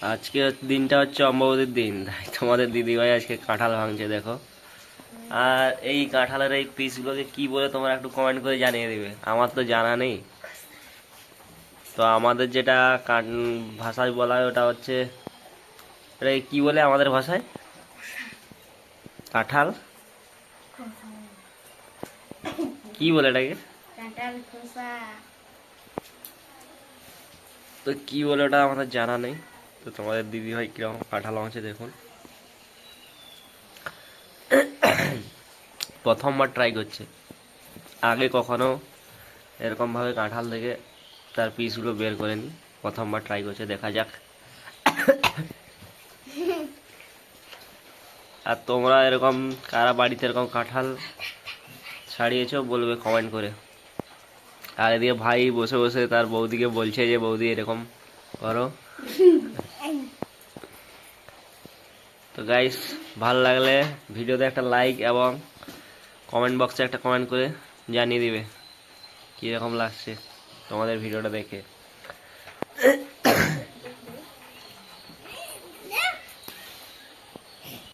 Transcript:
আজকে দিনটা হচ্ছে অম্ববতীর দিন, তাই তোমাদের দিদিভাই আজকে কাঁঠাল ভাঙছে দেখো। আর এই কাঁঠালের এই পিসগুলোকে কি বলে তোমরা একটু কমেন্ট করে জানিয়ে দিবে, আমার তো জানা নেই। তো আমাদের যেটা ভাষায় বলা হয় ওটা হচ্ছে, এটা কি বলে আমাদের ভাষায়? কাঁঠাল কি বলে এটাকে? কাঁঠাল খোসা। তো কি বলে ওটা আমাদের জানা নেই। তো তোমাদের দিদিভাই কিরকম কাঁঠাল ভাঙছে দেখুন। প্রথমবার ট্রাই করছে, আগে কখনো এরকম ভাবে কাঁঠাল থেকে তার পিসগুলো বের করে নি। প্রথমবার ট্রাই করছে, দেখা যাক। আর তোমরা এরকম কারা বাড়িতে এরকম কাঁঠাল ছাড়িয়েছো বলবে কমেন্ট করে। আর এদিকে ভাই বসে বসে তার বৌদিকে বলছে যে বৌদি এরকম করো। তো গাইস, ভালো লাগলে ভিডিওতে একটা লাইক এবং কমেন্ট বক্সে একটা কমেন্ট করে জানিয়ে দিবে কীরকম লাগছে তোমাদের ভিডিওটা দেখে।